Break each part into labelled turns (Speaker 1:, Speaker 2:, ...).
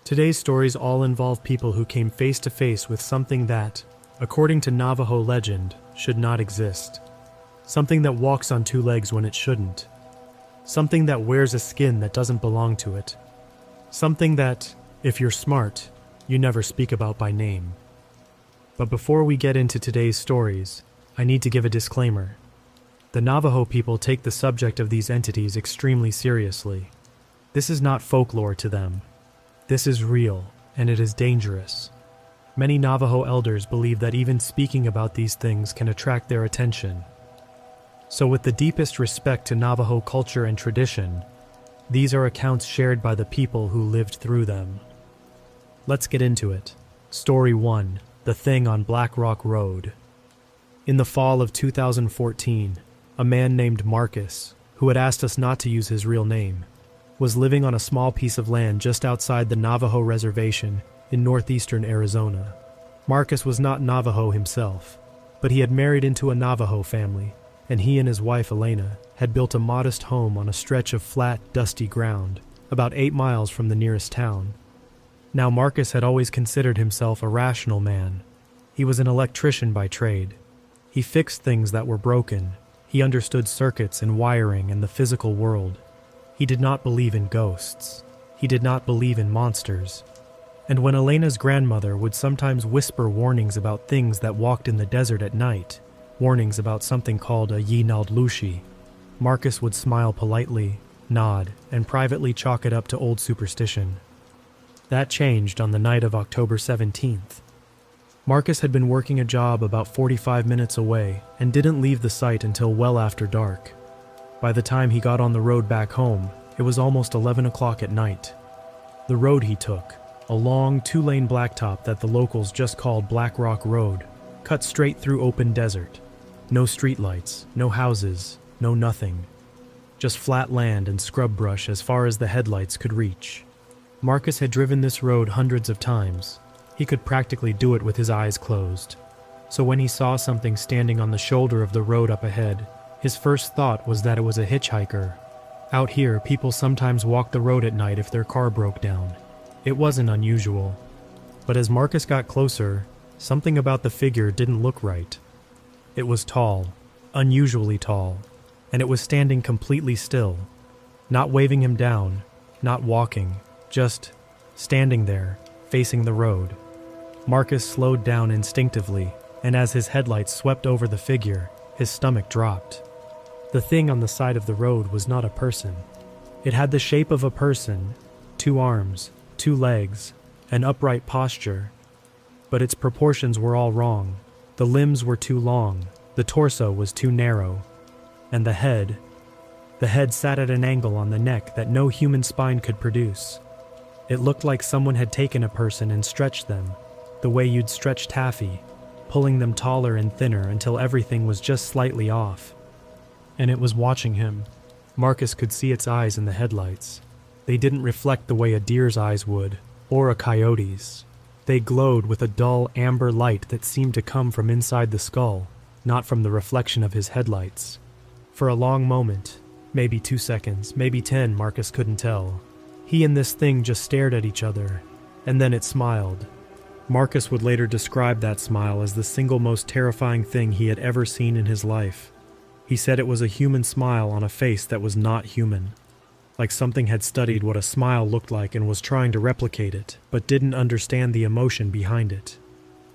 Speaker 1: Today's stories all involve people who came face to face with something that, according to Navajo legend, should not exist. Something that walks on two legs when it shouldn't. Something that wears a skin that doesn't belong to it. Something that, if you're smart, you never speak about by name. But before we get into today's stories, I need to give a disclaimer. The Navajo people take the subject of these entities extremely seriously. This is not folklore to them. This is real, and it is dangerous. Many Navajo elders believe that even speaking about these things can attract their attention. So with the deepest respect to Navajo culture and tradition, these are accounts shared by the people who lived through them. Let's get into it. Story 1. The Thing on Black Rock Road. In the fall of 2014, a man named Marcus, who had asked us not to use his real name, was living on a small piece of land just outside the Navajo reservation in northeastern Arizona. Marcus was not Navajo himself, but he had married into a Navajo family, and he and his wife Elena had built a modest home on a stretch of flat, dusty ground, about 8 miles from the nearest town. Now Marcus had always considered himself a rational man. He was an electrician by trade. He fixed things that were broken. He understood circuits and wiring and the physical world. He did not believe in ghosts. He did not believe in monsters. And when Elena's grandmother would sometimes whisper warnings about things that walked in the desert at night, warnings about something called a Yinaldlushi, Marcus would smile politely, nod, and privately chalk it up to old superstition. That changed on the night of October 17th. Marcus had been working a job about 45 minutes away and didn't leave the site until well after dark. By the time he got on the road back home, it was almost 11 o'clock at night. The road he took, a long 2-lane blacktop that the locals just called Black Rock Road, cut straight through open desert. No streetlights, no houses, no nothing. Just flat land and scrub brush as far as the headlights could reach. Marcus had driven this road hundreds of times. He could practically do it with his eyes closed. So when he saw something standing on the shoulder of the road up ahead, his first thought was that it was a hitchhiker. Out here, people sometimes walk the road at night if their car broke down. It wasn't unusual. But as Marcus got closer, something about the figure didn't look right. It was tall, unusually tall, and it was standing completely still, not waving him down, not walking, just standing there, facing the road. Marcus slowed down instinctively, and as his headlights swept over the figure, his stomach dropped. The thing on the side of the road was not a person. It had the shape of a person, 2 arms, 2 legs, an upright posture. But its proportions were all wrong. The limbs were too long, the torso was too narrow, and the head sat at an angle on the neck that no human spine could produce. It looked like someone had taken a person and stretched them, the way you'd stretch taffy, pulling them taller and thinner until everything was just slightly off. And it was watching him. Marcus could see its eyes in the headlights. They didn't reflect the way a deer's eyes would, or a coyote's. They glowed with a dull amber light that seemed to come from inside the skull, not from the reflection of his headlights. For a long moment, maybe 2 seconds, maybe 10, Marcus couldn't tell. He and this thing just stared at each other, and then it smiled. Marcus would later describe that smile as the single most terrifying thing he had ever seen in his life. He said it was a human smile on a face that was not human. Like something had studied what a smile looked like and was trying to replicate it, but didn't understand the emotion behind it.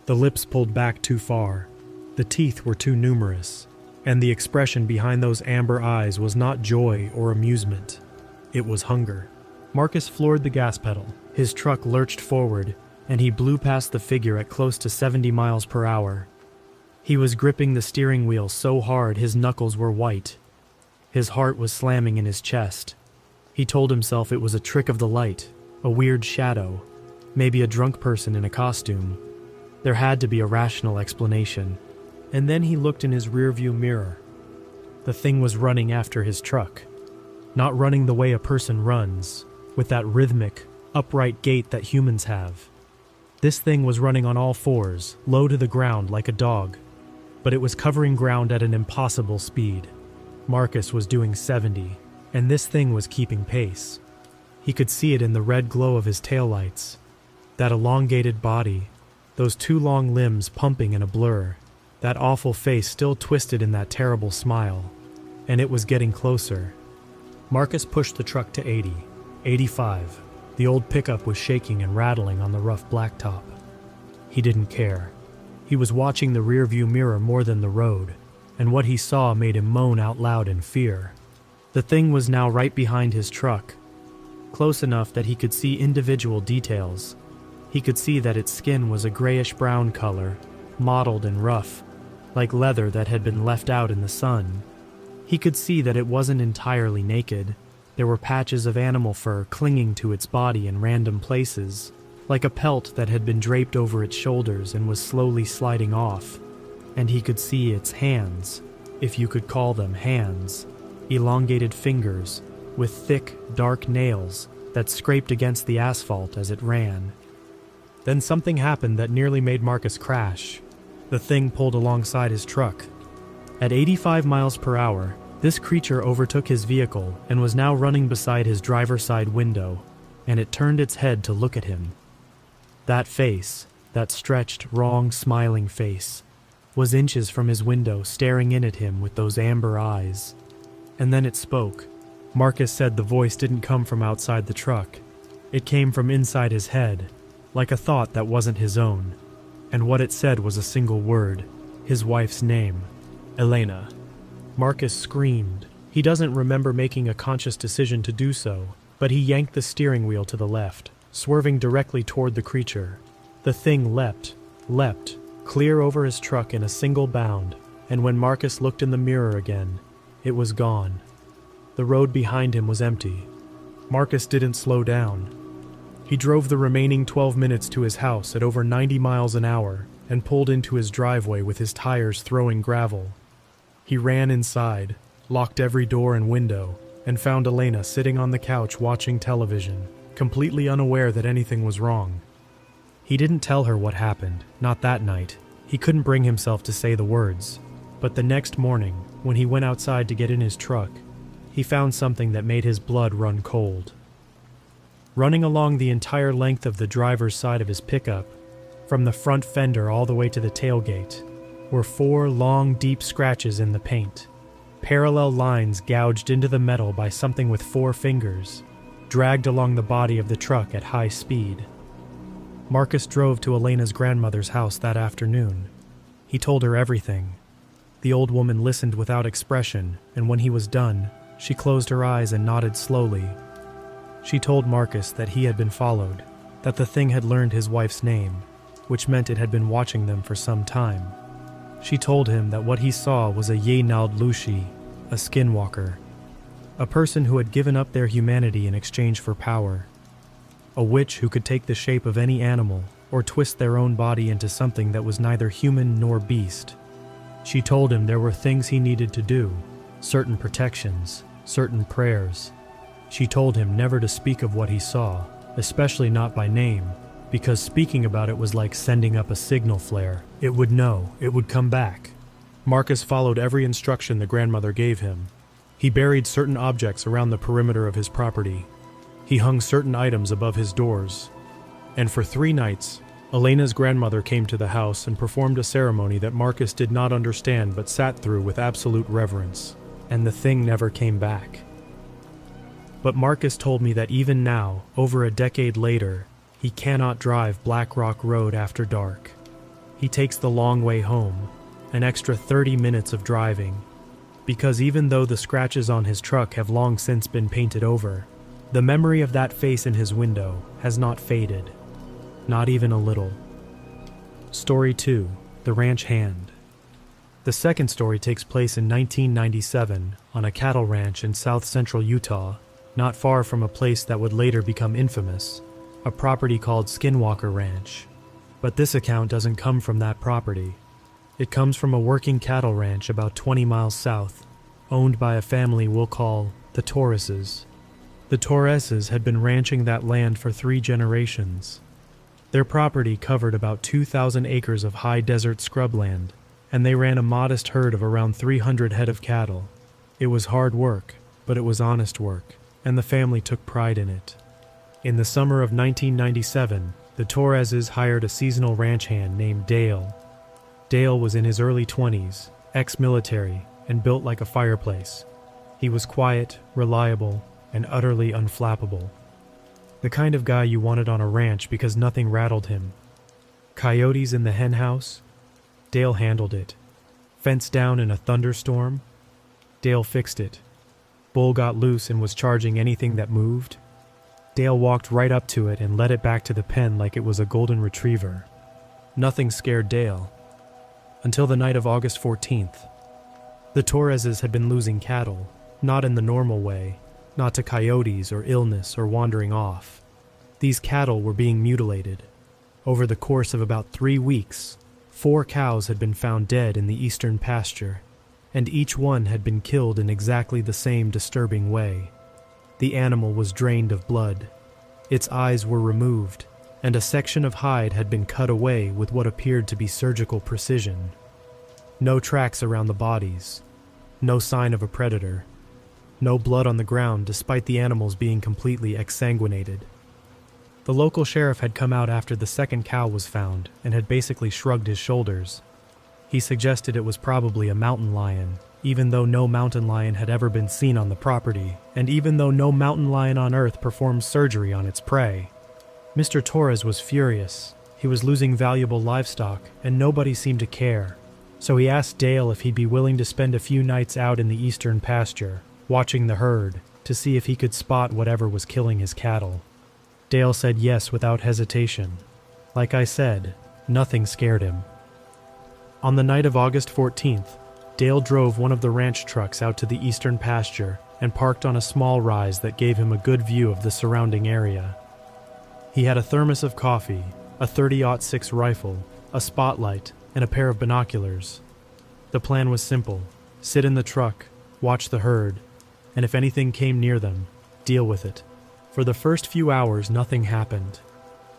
Speaker 1: The lips pulled back too far. The teeth were too numerous. And the expression behind those amber eyes was not joy or amusement. It was hunger. Marcus floored the gas pedal. His truck lurched forward, and he blew past the figure at close to 70 miles per hour. He was gripping the steering wheel so hard his knuckles were white. His heart was slamming in his chest. He told himself it was a trick of the light, a weird shadow, maybe a drunk person in a costume. There had to be a rational explanation. And then he looked in his rearview mirror. The thing was running after his truck. Not running the way a person runs, with that rhythmic, upright gait that humans have. This thing was running on all fours, low to the ground like a dog. But it was covering ground at an impossible speed. Marcus was doing 70, and this thing was keeping pace. He could see it in the red glow of his taillights, That elongated body, those two long limbs pumping in a blur, that awful face still twisted in that terrible smile. And it was getting closer. Marcus pushed the truck to 80, 85. The old pickup was shaking and rattling on the rough blacktop. He didn't care. He was watching the rearview mirror more than the road, and what he saw made him moan out loud in fear. The thing was now right behind his truck, close enough that he could see individual details. He could see that its skin was a grayish-brown color, mottled and rough, like leather that had been left out in the sun. He could see that it wasn't entirely naked. There were patches of animal fur clinging to its body in random places, like a pelt that had been draped over its shoulders and was slowly sliding off. And he could see its hands, if you could call them hands, elongated fingers with thick, dark nails that scraped against the asphalt as it ran. Then something happened that nearly made Marcus crash. The thing pulled alongside his truck. At 85 miles per hour, this creature overtook his vehicle and was now running beside his driver's side window, and it turned its head to look at him. That face, that stretched, wrong, smiling face, was inches from his window staring in at him with those amber eyes. And then it spoke. Marcus said the voice didn't come from outside the truck. It came from inside his head, like a thought that wasn't his own. And what it said was a single word, his wife's name, Elena. Marcus screamed. He doesn't remember making a conscious decision to do so, but he yanked the steering wheel to the left, swerving directly toward the creature. The thing leapt, clear over his truck in a single bound, and when Marcus looked in the mirror again, it was gone. The road behind him was empty. Marcus didn't slow down. He drove the remaining 12 minutes to his house at over 90 miles an hour and pulled into his driveway with his tires throwing gravel. He ran inside, locked every door and window, and found Elena sitting on the couch watching television, completely unaware that anything was wrong. He didn't tell her what happened, not that night. He couldn't bring himself to say the words. But the next morning, when he went outside to get in his truck, he found something that made his blood run cold. Running along the entire length of the driver's side of his pickup, from the front fender all the way to the tailgate, were 4 long, deep scratches in the paint. Parallel lines gouged into the metal by something with 4 fingers, dragged along the body of the truck at high speed. Marcus drove to Elena's grandmother's house that afternoon. He told her everything. The old woman listened without expression, and when he was done, she closed her eyes and nodded slowly. She told Marcus that he had been followed, that the thing had learned his wife's name, which meant it had been watching them for some time. She told him that what he saw was a Ye-Nald Lushi, a Skinwalker, a person who had given up their humanity in exchange for power, a witch who could take the shape of any animal or twist their own body into something that was neither human nor beast. She told him there were things he needed to do, certain protections, certain prayers. She told him never to speak of what he saw, especially not by name, because speaking about it was like sending up a signal flare. It would know, it would come back. Marcus followed every instruction the grandmother gave him. He buried certain objects around the perimeter of his property. He hung certain items above his doors. And for 3 nights, Elena's grandmother came to the house and performed a ceremony that Marcus did not understand but sat through with absolute reverence, and the thing never came back. But Marcus told me that even now, over a decade later, he cannot drive Black Rock Road after dark. He takes the long way home, an extra 30 minutes of driving, because even though the scratches on his truck have long since been painted over, the memory of that face in his window has not faded. Not even a little. Story 2, The Ranch Hand. The second story takes place in 1997 on a cattle ranch in south-central Utah, not far from a place that would later become infamous, a property called Skinwalker Ranch. But this account doesn't come from that property. It comes from a working cattle ranch about 20 miles south, owned by a family we'll call the Torreses. The Torreses had been ranching that land for 3 generations. Their property covered about 2,000 acres of high desert scrubland, and they ran a modest herd of around 300 head of cattle. It was hard work, but it was honest work, and the family took pride in it. In the summer of 1997, The Torreses hired a seasonal ranch hand named Dale. Dale was in his early 20s, ex-military, and built like a fireplace. He was quiet, reliable, and utterly unflappable. The kind of guy you wanted on a ranch because nothing rattled him. Coyotes in the hen house? Dale handled it. Fence down in a thunderstorm? Dale fixed it. Bull got loose and was charging anything that moved? Dale walked right up to it and led it back to the pen like it was a golden retriever. Nothing scared Dale. Until the night of August 14th. The Torreses had been losing cattle, not in the normal way, not to coyotes or illness or wandering off. These cattle were being mutilated. Over the course of about 3 weeks, 4 cows had been found dead in the eastern pasture, and each one had been killed in exactly the same disturbing way. The animal was drained of blood. Its eyes were removed, and a section of hide had been cut away with what appeared to be surgical precision. No tracks around the bodies. No sign of a predator. No blood on the ground despite the animals being completely exsanguinated. The local sheriff had come out after the second cow was found and had basically shrugged his shoulders. He suggested it was probably a mountain lion, even though no mountain lion had ever been seen on the property, and even though no mountain lion on Earth performed surgery on its prey. Mr. Torres was furious. He was losing valuable livestock, and nobody seemed to care. So he asked Dale if he'd be willing to spend a few nights out in the eastern pasture, watching the herd, to see if he could spot whatever was killing his cattle. Dale said yes without hesitation. Like I said, nothing scared him. On the night of August 14th, Dale drove one of the ranch trucks out to the eastern pasture and parked on a small rise that gave him a good view of the surrounding area. He had a thermos of coffee, a .30-06 rifle, a spotlight, and a pair of binoculars. The plan was simple: sit in the truck, watch the herd, and if anything came near them, deal with it. For the first few hours, nothing happened.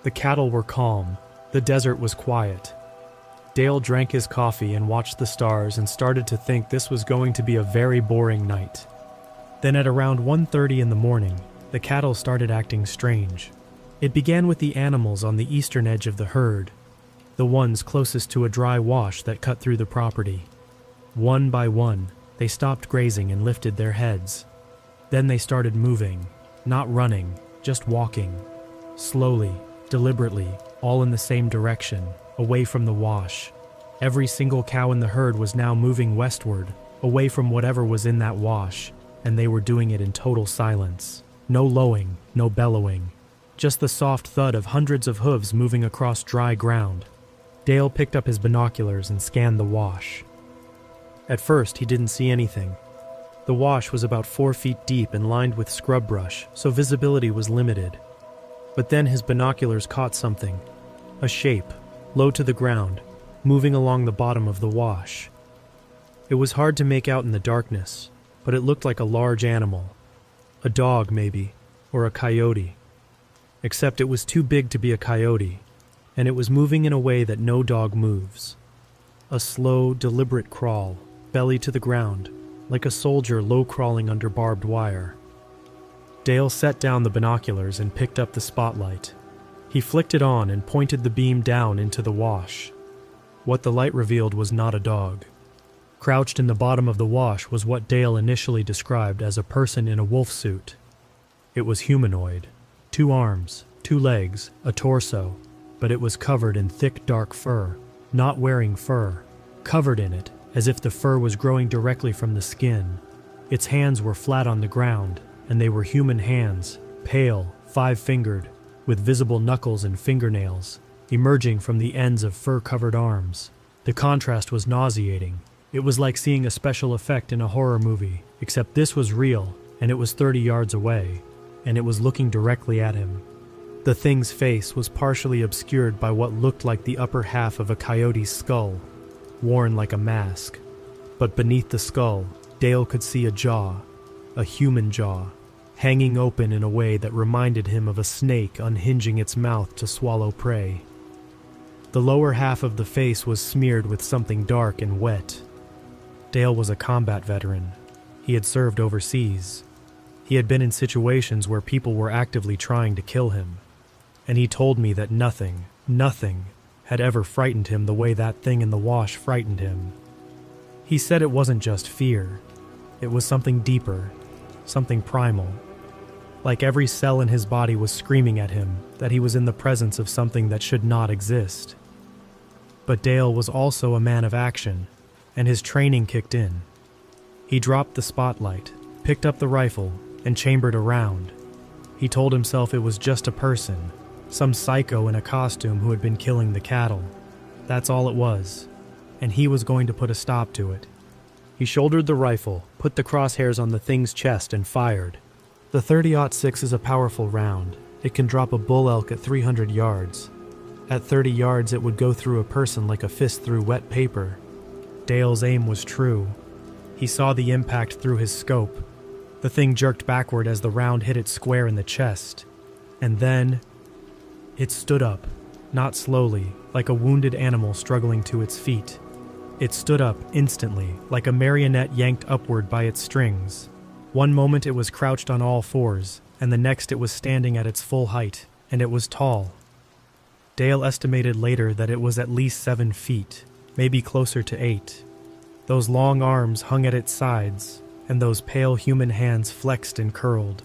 Speaker 1: The cattle were calm. The desert was quiet. Dale drank his coffee and watched the stars and started to think this was going to be a very boring night. Then at around 1:30 in the morning, the cattle started acting strange. It began with the animals on the eastern edge of the herd, the ones closest to a dry wash that cut through the property. One by one, they stopped grazing and lifted their heads. Then they started moving, not running, just walking. Slowly, deliberately, all in the same direction, away from the wash. Every single cow in the herd was now moving westward, away from whatever was in that wash, and they were doing it in total silence. No lowing, no bellowing. Just the soft thud of hundreds of hooves moving across dry ground. Dale picked up his binoculars and scanned the wash. At first, he didn't see anything. The wash was about 4 feet deep and lined with scrub brush, so visibility was limited. But then his binoculars caught something. A shape, low to the ground, moving along the bottom of the wash. It was hard to make out in the darkness, but it looked like a large animal. A dog, maybe, or a coyote. Except it was too big to be a coyote, and it was moving in a way that no dog moves. A slow, deliberate crawl, belly to the ground, like a soldier low-crawling under barbed wire. Dale set down the binoculars and picked up the spotlight. He flicked it on and pointed the beam down into the wash. What the light revealed was not a dog. Crouched in the bottom of the wash was what Dale initially described as a person in a wolf suit. It was humanoid. 2 arms, 2 legs, a torso, but it was covered in thick dark fur, not wearing fur, covered in it as if the fur was growing directly from the skin. Its hands were flat on the ground, and they were human hands, pale, 5-fingered, with visible knuckles and fingernails, emerging from the ends of fur-covered arms. The contrast was nauseating. It was like seeing a special effect in a horror movie, except this was real, and it was 30 yards away, and it was looking directly at him. The thing's face was partially obscured by what looked like the upper half of a coyote's skull, worn like a mask. But beneath the skull, Dale could see a jaw, a human jaw, hanging open in a way that reminded him of a snake unhinging its mouth to swallow prey. The lower half of the face was smeared with something dark and wet. Dale was a combat veteran. He had served overseas. He had been in situations where people were actively trying to kill him. and he told me that nothing had ever frightened him the way that thing in the wash frightened him. He said it wasn't just fear. It was something deeper, something primal. Like every cell in his body was screaming at him that he was in the presence of something that should not exist. But Dale was also a man of action, and his training kicked in. He dropped the spotlight, picked up the rifle, and chambered a round. He told himself it was just a person, some psycho in a costume who had been killing the cattle. That's all it was, and he was going to put a stop to it. He shouldered the rifle, put the crosshairs on the thing's chest, and fired. The 30-06 is a powerful round. It can drop a bull elk at 300 yards. At 30 yards, it would go through a person like a fist through wet paper. Dale's aim was true. He saw the impact through his scope. The thing jerked backward as the round hit it square in the chest. And then it stood up, not slowly, like a wounded animal struggling to its feet. It stood up instantly, like a marionette yanked upward by its strings. One moment it was crouched on all fours, and the next it was standing at its full height, and it was tall. Dale estimated later that it was at least 7 feet, maybe closer to 8. Those long arms hung at its sides, and those pale human hands flexed and curled.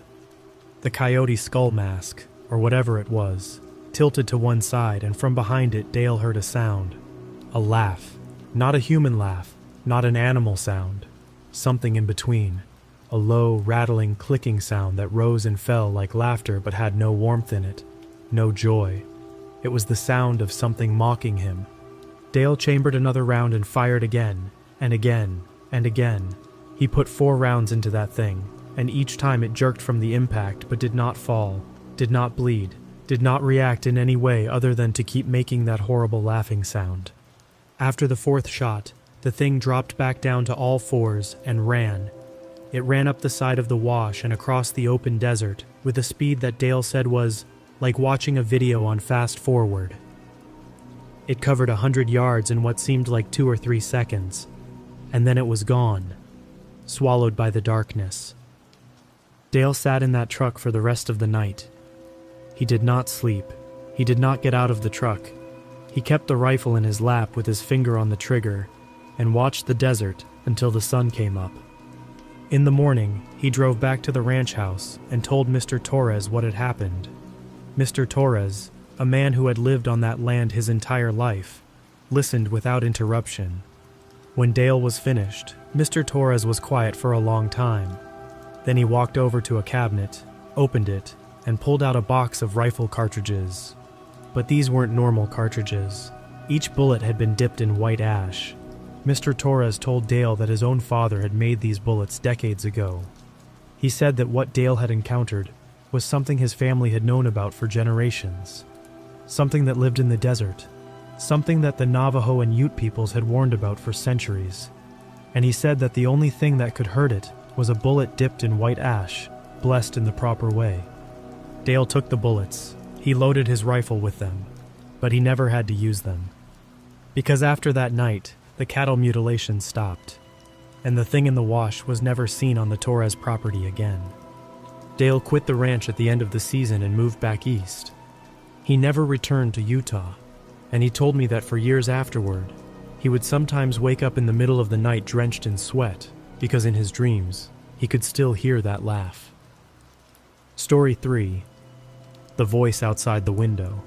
Speaker 1: The coyote skull mask, or whatever it was, tilted to one side, and from behind it Dale heard a sound. A laugh. Not a human laugh, not an animal sound. Something in between. A low, rattling, clicking sound that rose and fell like laughter but had no warmth in it, no joy. It was the sound of something mocking him. Dale chambered another round and fired again, and again, and again. He put 4 rounds into that thing, and each time it jerked from the impact but did not fall, did not bleed, did not react in any way other than to keep making that horrible laughing sound. After the 4th shot, the thing dropped back down to all fours and ran. It ran up the side of the wash and across the open desert with a speed that Dale said was like watching a video on fast forward. It covered 100 yards in what seemed like 2 or 3 seconds, and then it was gone, swallowed by the darkness. Dale sat in that truck for the rest of the night. He did not sleep. He did not get out of the truck. He kept the rifle in his lap with his finger on the trigger and watched the desert until the sun came up. In the morning, he drove back to the ranch house and told Mr. Torres what had happened. Mr. Torres, a man who had lived on that land his entire life, listened without interruption. When Dale was finished, Mr. Torres was quiet for a long time. Then he walked over to a cabinet, opened it, and pulled out a box of rifle cartridges. But these weren't normal cartridges. Each bullet had been dipped in white ash. Mr. Torres told Dale that his own father had made these bullets decades ago. He said that what Dale had encountered was something his family had known about for generations. Something that lived in the desert. Something that the Navajo and Ute peoples had warned about for centuries. And he said that the only thing that could hurt it was a bullet dipped in white ash, blessed in the proper way. Dale took the bullets. He loaded his rifle with them, but he never had to use them. Because after that night, the cattle mutilation stopped, and the thing in the wash was never seen on the Torres property again. Dale quit the ranch at the end of the season and moved back east. He never returned to Utah, and he told me that for years afterward, he would sometimes wake up in the middle of the night drenched in sweat, because in his dreams, he could still hear that laugh. Story 3. The voice outside the window.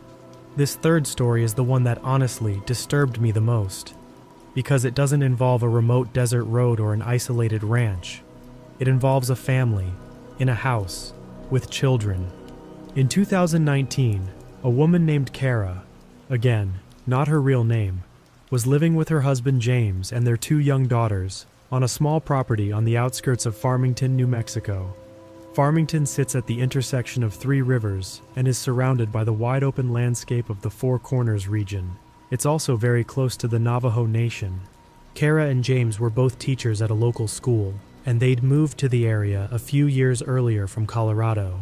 Speaker 1: This third story is the one that honestly disturbed me the most, because it doesn't involve a remote desert road or an isolated ranch. It involves a family, in a house, with children. In 2019, a woman named Kara, again, not her real name, was living with her husband James and their 2 young daughters on a small property on the outskirts of Farmington, New Mexico. Farmington sits at the intersection of 3 rivers and is surrounded by the wide-open landscape of the Four Corners region. It's also very close to the Navajo Nation. Kara and James were both teachers at a local school, and they'd moved to the area a few years earlier from Colorado.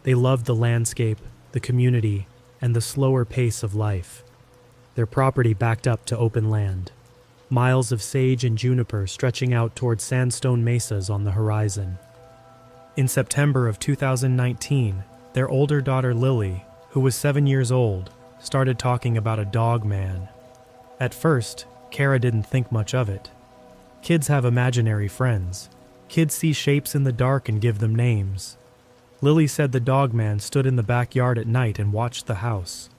Speaker 1: They loved the landscape, the community, and the slower pace of life. Their property backed up to open land, miles of sage and juniper stretching out toward sandstone mesas on the horizon. In September of 2019, their older daughter Lily, who was 7 years old, started talking about a dog man. At first, Kara didn't think much of it. Kids have imaginary friends. Kids see shapes in the dark and give them names. Lily said the dog man stood in the backyard at night and watched the house.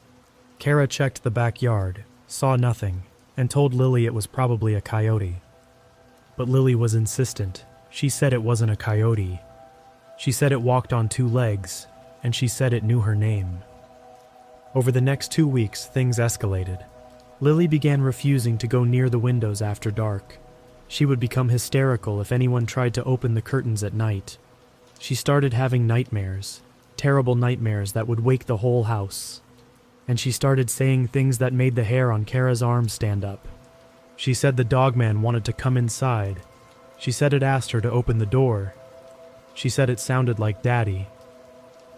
Speaker 1: Kara checked the backyard, saw nothing, and told Lily it was probably a coyote. But Lily was insistent. She said it wasn't a coyote. She said it walked on 2 legs, and she said it knew her name. Over the next 2 weeks, things escalated. Lily began refusing to go near the windows after dark. She would become hysterical if anyone tried to open the curtains at night. She started having nightmares, terrible nightmares that would wake the whole house. And she started saying things that made the hair on Kara's arms stand up. She said the dogman wanted to come inside. She said it asked her to open the door. She said it sounded like Daddy.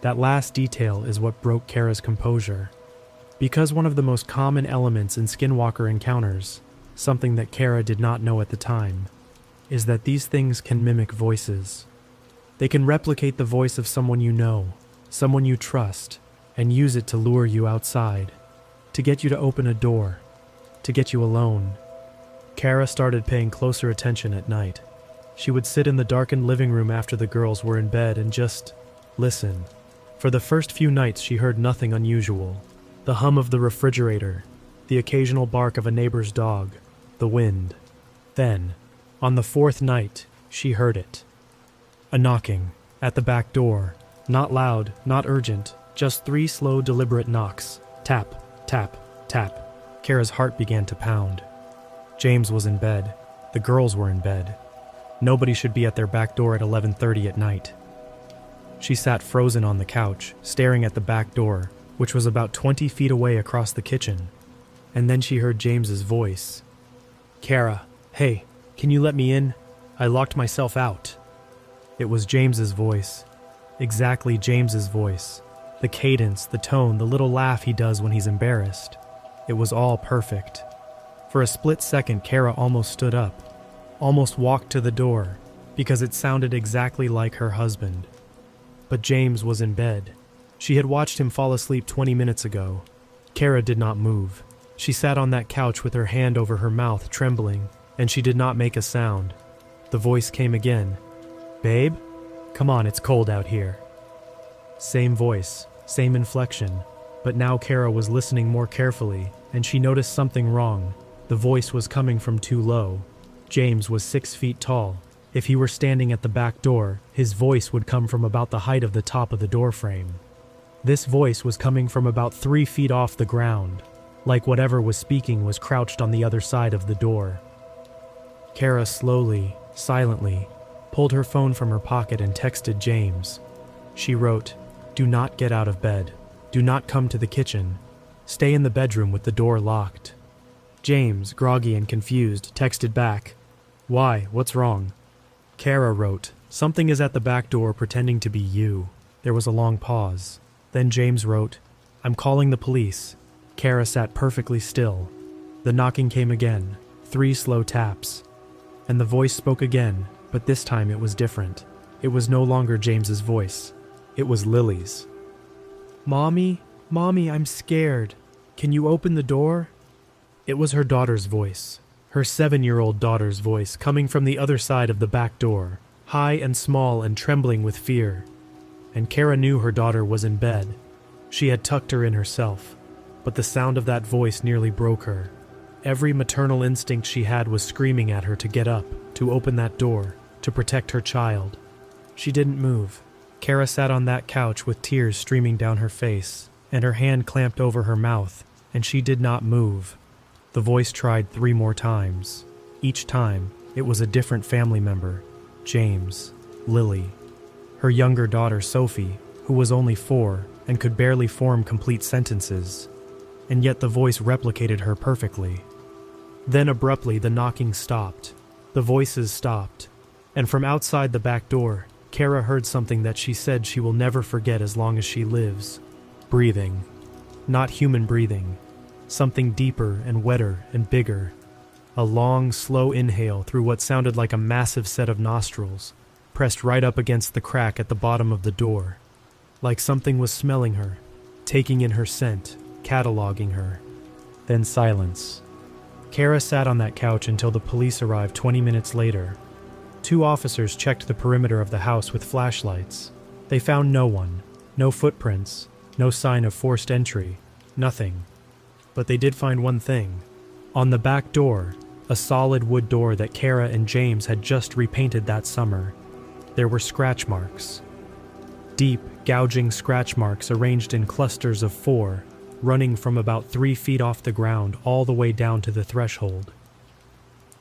Speaker 1: That last detail is what broke Kara's composure. Because one of the most common elements in Skinwalker encounters, something that Kara did not know at the time, is that these things can mimic voices. They can replicate the voice of someone you know, someone you trust, and use it to lure you outside, to get you to open a door, to get you alone. Kara started paying closer attention at night. She would sit in the darkened living room after the girls were in bed and just listen. For the first few nights she heard nothing unusual. The hum of the refrigerator, the occasional bark of a neighbor's dog, the wind. Then, on the 4th night, she heard it. A knocking, at the back door. Not loud, not urgent, just 3 slow, deliberate knocks. Tap, tap, tap. Kara's heart began to pound. James was in bed. The girls were in bed. Nobody should be at their back door at 11:30 at night. She sat frozen on the couch, staring at the back door, which was about 20 feet away across the kitchen. And then she heard James's voice. "Kara, hey, can you let me in? I locked myself out." It was James's voice. Exactly James's voice. The cadence, the tone, the little laugh he does when he's embarrassed. It was all perfect. For a split second, Kara almost stood up, almost walked to the door, because it sounded exactly like her husband. But James was in bed. She had watched him fall asleep 20 minutes ago. Kara did not move. She sat on that couch with her hand over her mouth, trembling, and she did not make a sound. The voice came again. "Babe? Come on, it's cold out here." Same voice, same inflection, but now Kara was listening more carefully, and she noticed something wrong. The voice was coming from too low. James was 6 feet tall. If he were standing at the back door, his voice would come from about the height of the top of the door frame. This voice was coming from about 3 feet off the ground, like whatever was speaking was crouched on the other side of the door. Kara slowly, silently, pulled her phone from her pocket and texted James. She wrote, "Do not get out of bed. Do not come to the kitchen. Stay in the bedroom with the door locked." James, groggy and confused, texted back, "Why? What's wrong?" Kara wrote, "Something is at the back door pretending to be you." There was a long pause. Then James wrote, "I'm calling the police." Kara sat perfectly still. The knocking came again, 3 slow taps. And the voice spoke again, but this time it was different. It was no longer James's voice. It was Lily's. Mommy, I'm scared. Can you open the door?" It was her daughter's voice, her 7-year-old daughter's voice coming from the other side of the back door, high and small and trembling with fear. And Kara knew her daughter was in bed. She had tucked her in herself, but the sound of that voice nearly broke her. Every maternal instinct she had was screaming at her to get up, to open that door, to protect her child. She didn't move. Kara sat on that couch with tears streaming down her face, and her hand clamped over her mouth, and she did not move. The voice tried 3 more times. Each time, it was a different family member. James, Lily, her younger daughter Sophie, who was only 4 and could barely form complete sentences. And yet the voice replicated her perfectly. Then abruptly the knocking stopped. The voices stopped. And from outside the back door, Kara heard something that she said she will never forget as long as she lives. Breathing. Not human breathing. Something deeper and wetter and bigger. A long, slow inhale through what sounded like a massive set of nostrils, pressed right up against the crack at the bottom of the door. Like something was smelling her. taking in her scent, cataloging her. Then silence. Kara sat on that couch until the police arrived 20 minutes later. 2 officers checked the perimeter of the house with flashlights. They found no one, no footprints, no sign of forced entry, nothing. But they did find one thing. On the back door, a solid wood door that Kara and James had just repainted that summer, there were scratch marks. Deep, gouging scratch marks arranged in clusters of 4, running from about 3 feet off the ground all the way down to the threshold.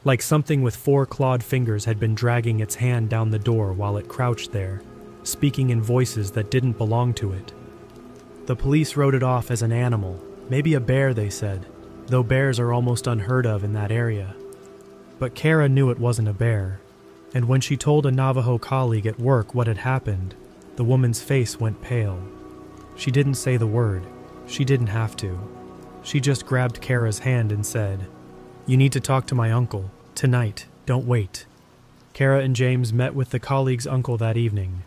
Speaker 1: Like something with 4 clawed fingers had been dragging its hand down the door while it crouched there, speaking in voices that didn't belong to it. The police wrote it off as an animal, maybe a bear, they said, though bears are almost unheard of in that area. But Kara knew it wasn't a bear, and when she told a Navajo colleague at work what had happened, the woman's face went pale. She didn't say the word. She didn't have to. She just grabbed Kara's hand and said, "You need to talk to my uncle. Tonight. Don't wait." Kara and James met with the colleague's uncle that evening.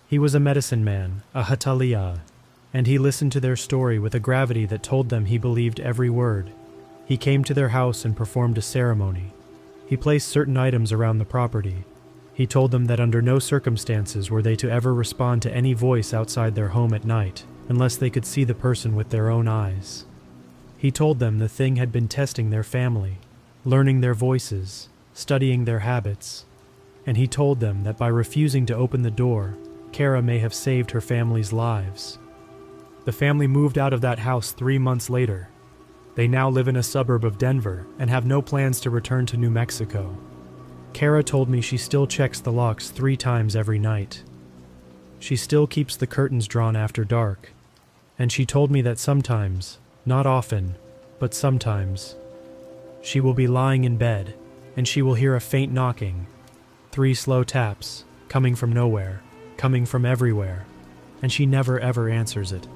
Speaker 1: He was a medicine man, a Hatalia, and he listened to their story with a gravity that told them he believed every word. He came to their house and performed a ceremony. He placed certain items around the property. He told them that under no circumstances were they to ever respond to any voice outside their home at night, unless they could see the person with their own eyes. He told them the thing had been testing their family, learning their voices, studying their habits, and he told them that by refusing to open the door, Kara may have saved her family's lives. The family moved out of that house 3 months later. They now live in a suburb of Denver and have no plans to return to New Mexico. Kara told me she still checks the locks 3 times every night. She still keeps the curtains drawn after dark, and she told me that sometimes, not often, but sometimes, she will be lying in bed and she will hear a faint knocking, 3 slow taps, coming from nowhere, coming from everywhere, and she never ever answers it.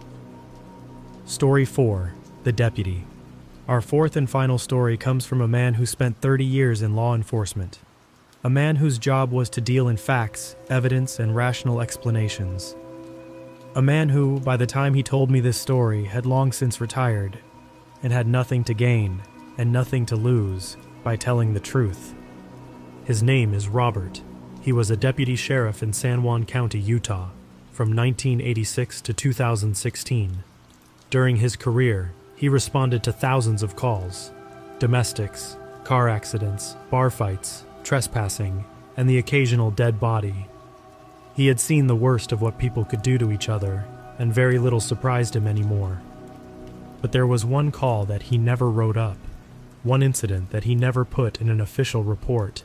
Speaker 1: Story 4. The Deputy. Our 4th and final story comes from a man who spent 30 years in law enforcement. A man whose job was to deal in facts, evidence, and rational explanations. A man who, by the time he told me this story, had long since retired, and had nothing to gain and nothing to lose by telling the truth. His name is Robert. He was a deputy sheriff in San Juan County, Utah, from 1986 to 2016. During his career, he responded to thousands of calls: domestics, car accidents, bar fights, trespassing, and the occasional dead body. He had seen the worst of what people could do to each other, and very little surprised him anymore. But there was one call that he never wrote up, one incident that he never put in an official report,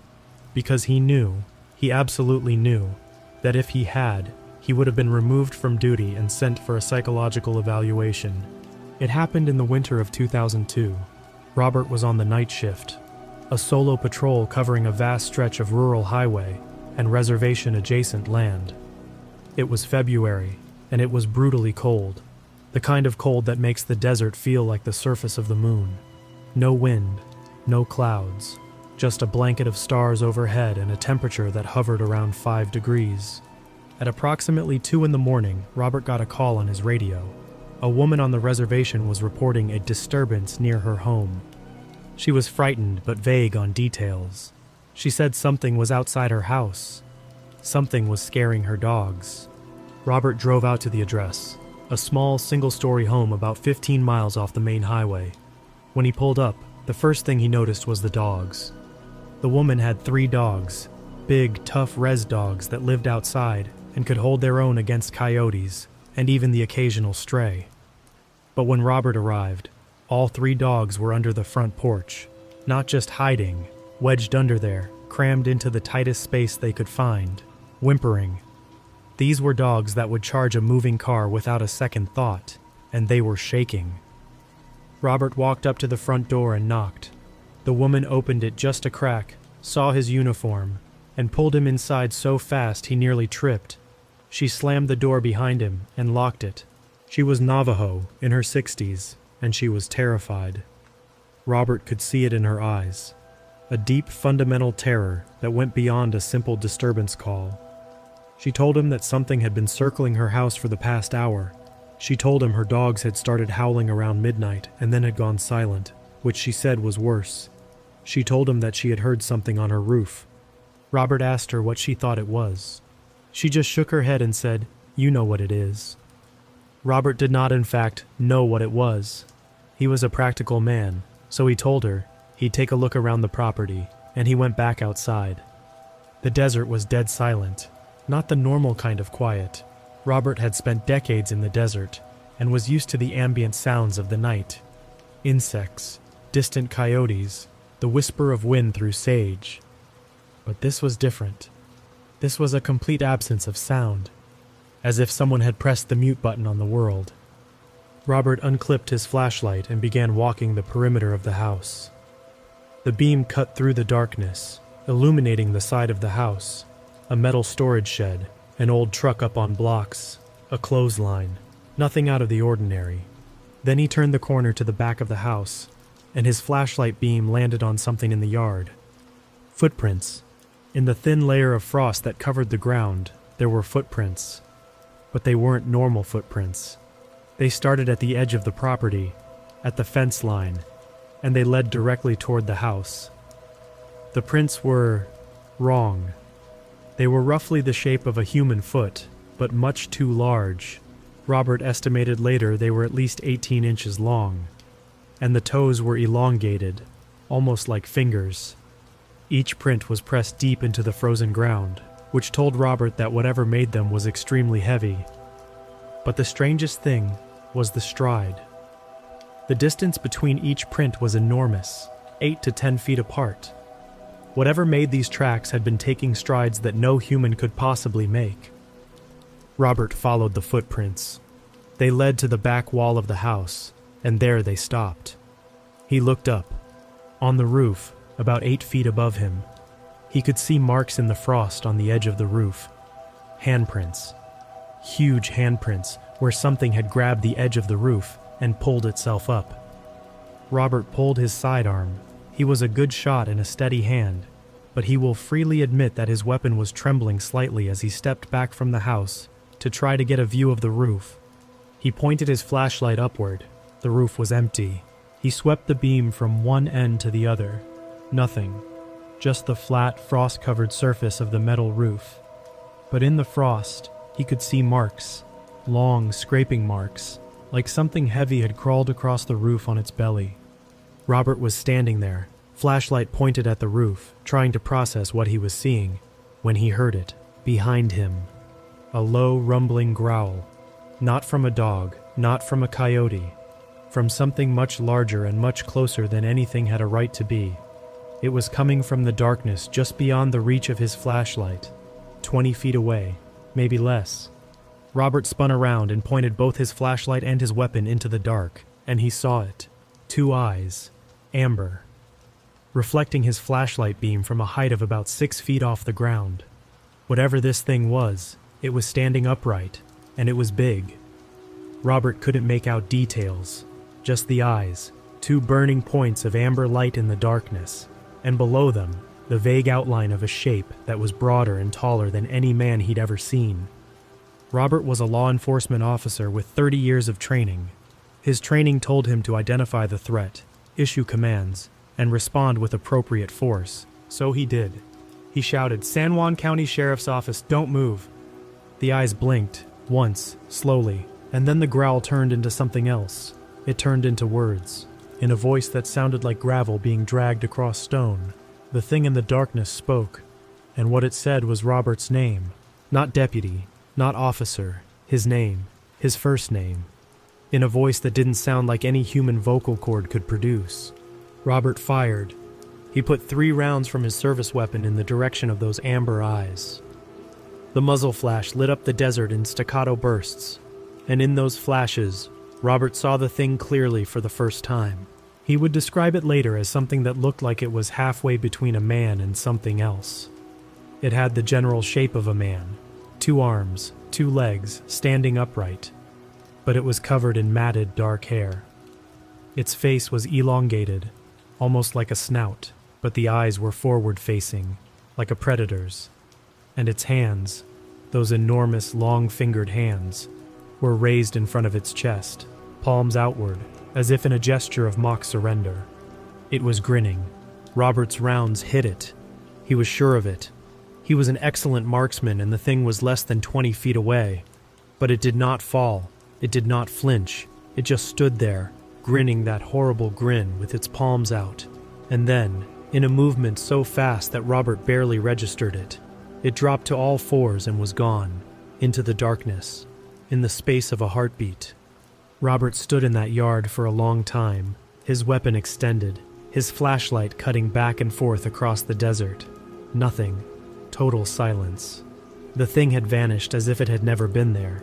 Speaker 1: because he knew, he absolutely knew, that if he had, he would have been removed from duty and sent for a psychological evaluation. It happened in the winter of 2002. Robert was on the night shift, a solo patrol covering a vast stretch of rural highway and reservation-adjacent land. It was February, and it was brutally cold, the kind of cold that makes the desert feel like the surface of the moon. No wind, no clouds, just a blanket of stars overhead and a temperature that hovered around 5 degrees. At approximately 2 in the morning, Robert got a call on his radio. A woman on the reservation was reporting a disturbance near her home. She was frightened but vague on details. She said something was outside her house. Something was scaring her dogs. Robert drove out to the address, a small single-story home about 15 miles off the main highway. When he pulled up, the first thing he noticed was the dogs. The woman had 3 dogs, big, tough res dogs that lived outside and could hold their own against coyotes and even the occasional stray. But when Robert arrived, all 3 dogs were under the front porch, not just hiding, wedged under there, crammed into the tightest space they could find, whimpering. These were dogs that would charge a moving car without a second thought, and they were shaking. Robert walked up to the front door and knocked. The woman opened it just a crack, saw his uniform, and pulled him inside so fast he nearly tripped. She slammed the door behind him and locked it. She was Navajo, in her 60s, and she was terrified. Robert could see it in her eyes. A deep, fundamental terror that went beyond a simple disturbance call. She told him that something had been circling her house for the past hour, She told him her dogs had started howling around midnight and then had gone silent, which she said was worse. She told him that she had heard something on her roof. Robert asked her what she thought it was. She just shook her head and said, "You know what it is." Robert did not, in fact, know what it was. He was a practical man, so he told her he'd take a look around the property, and he went back outside. The desert was dead silent, not the normal kind of quiet. Robert had spent decades in the desert and was used to the ambient sounds of the night. Insects, distant coyotes, the whisper of wind through sage. But this was different. This was a complete absence of sound, as if someone had pressed the mute button on the world. Robert unclipped his flashlight and began walking the perimeter of the house. The beam cut through the darkness, illuminating the side of the house, a metal storage shed, an old truck up on blocks, a clothesline, nothing out of the ordinary. Then he turned the corner to the back of the house, and his flashlight beam landed on something in the yard. Footprints. In the thin layer of frost that covered the ground, there were footprints. But they weren't normal footprints. They started at the edge of the property, at the fence line, and they led directly toward the house. The prints were wrong. They were roughly the shape of a human foot, but much too large. Robert estimated later they were at least 18 inches long, and the toes were elongated, almost like fingers. Each print was pressed deep into the frozen ground, which told Robert that whatever made them was extremely heavy. But the strangest thing was the stride. The distance between each print was enormous, 8 to 10 feet apart. Whatever made these tracks had been taking strides that no human could possibly make. Robert followed the footprints. They led to the back wall of the house, and there they stopped. He looked up. On the roof, about 8 feet above him, he could see marks in the frost on the edge of the roof. Handprints. Huge handprints where something had grabbed the edge of the roof and pulled itself up. Robert pulled his sidearm. He was a good shot and a steady hand, but he will freely admit that his weapon was trembling slightly as he stepped back from the house to try to get a view of the roof. He pointed his flashlight upward. The roof was empty. He swept the beam from one end to the other. Nothing. Just the flat, frost-covered surface of the metal roof. But in the frost, he could see marks. Long, scraping marks, like something heavy had crawled across the roof on its belly. Robert was standing there, flashlight pointed at the roof, trying to process what he was seeing, when he heard it, behind him. A low, rumbling growl. Not from a dog, not from a coyote. From something much larger and much closer than anything had a right to be. It was coming from the darkness just beyond the reach of his flashlight, 20 feet away, maybe less. Robert spun around and pointed both his flashlight and his weapon into the dark, and he saw it. 2 eyes. Amber. Reflecting his flashlight beam from a height of about 6 feet off the ground. Whatever this thing was, it was standing upright, and it was big. Robert couldn't make out details, just the eyes, 2 burning points of amber light in the darkness, and below them, the vague outline of a shape that was broader and taller than any man he'd ever seen. Robert was a law enforcement officer with 30 years of training. His training told him to identify the threat, issue commands, and respond with appropriate force. So he did. He shouted, "San Juan County Sheriff's Office, don't move." The eyes blinked, once, slowly, and then the growl turned into something else. It turned into words, in a voice that sounded like gravel being dragged across stone. The thing in the darkness spoke, and what it said was Robert's name. Not deputy, not officer, his name, his first name. In a voice that didn't sound like any human vocal cord could produce. Robert fired. He put 3 rounds from his service weapon in the direction of those amber eyes. The muzzle flash lit up the desert in staccato bursts, and in those flashes, Robert saw the thing clearly for the first time. He would describe it later as something that looked like it was halfway between a man and something else. It had the general shape of a man, 2 arms, 2 legs, standing upright, but it was covered in matted dark hair. Its face was elongated, almost like a snout, but the eyes were forward-facing, like a predator's. And its hands, those enormous long-fingered hands, were raised in front of its chest, palms outward, as if in a gesture of mock surrender. It was grinning. Robert's rounds hit it. He was sure of it. He was an excellent marksman and the thing was less than 20 feet away. But it did not fall. It did not flinch. It just stood there, grinning that horrible grin with its palms out. And then, in a movement so fast that Robert barely registered it, it dropped to all fours and was gone, into the darkness, in the space of a heartbeat. Robert stood in that yard for a long time, his weapon extended, his flashlight cutting back and forth across the desert. Nothing. Total silence. The thing had vanished as if it had never been there.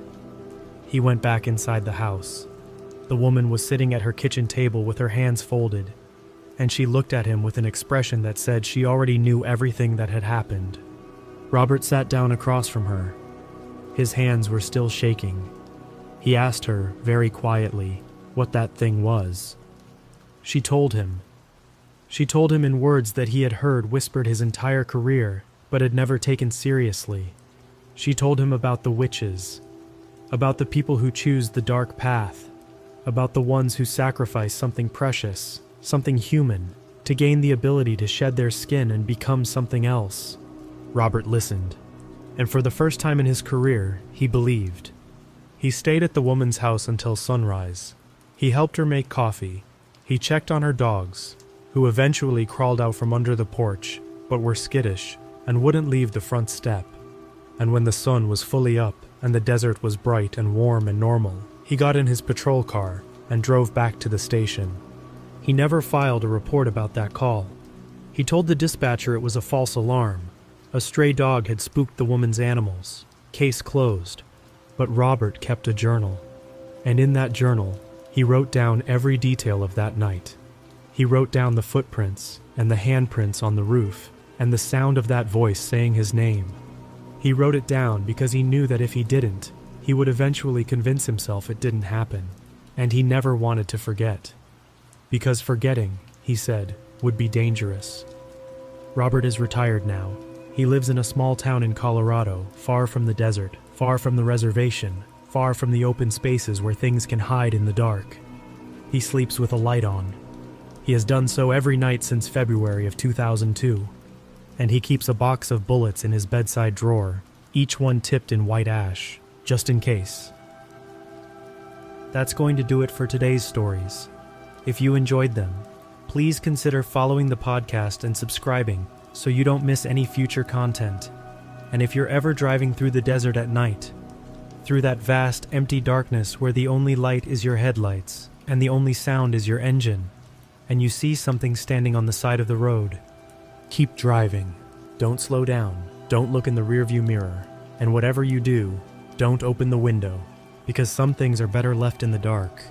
Speaker 1: He went back inside the house. The woman was sitting at her kitchen table with her hands folded, and she looked at him with an expression that said she already knew everything that had happened. Robert sat down across from her. His hands were still shaking. He asked her, very quietly, what that thing was. She told him. She told him in words that he had heard whispered his entire career, but had never taken seriously. She told him about the witches, about the people who choose the dark path, about the ones who sacrifice something precious, something human, to gain the ability to shed their skin and become something else. Robert listened, and for the first time in his career, he believed. He stayed at the woman's house until sunrise. He helped her make coffee. He checked on her dogs, who eventually crawled out from under the porch, but were skittish and wouldn't leave the front step. And when the sun was fully up and the desert was bright and warm and normal, he got in his patrol car and drove back to the station. He never filed a report about that call. He told the dispatcher it was a false alarm. A stray dog had spooked the woman's animals. Case closed. But Robert kept a journal. And in that journal, he wrote down every detail of that night. He wrote down the footprints and the handprints on the roof and the sound of that voice saying his name. He wrote it down because he knew that if he didn't, he would eventually convince himself it didn't happen. And he never wanted to forget. Because forgetting, he said, would be dangerous. Robert is retired now. He lives in a small town in Colorado, far from the desert, far from the reservation, far from the open spaces where things can hide in the dark. He sleeps with a light on. He has done so every night since February of 2002. And he keeps a box of bullets in his bedside drawer, each one tipped in white ash, just in case. That's going to do it for today's stories. If you enjoyed them, please consider following the podcast and subscribing so you don't miss any future content. And if you're ever driving through the desert at night, through that vast, empty darkness where the only light is your headlights and the only sound is your engine, and you see something standing on the side of the road, keep driving. Don't slow down. Don't look in the rearview mirror. And whatever you do, don't open the window, because some things are better left in the dark.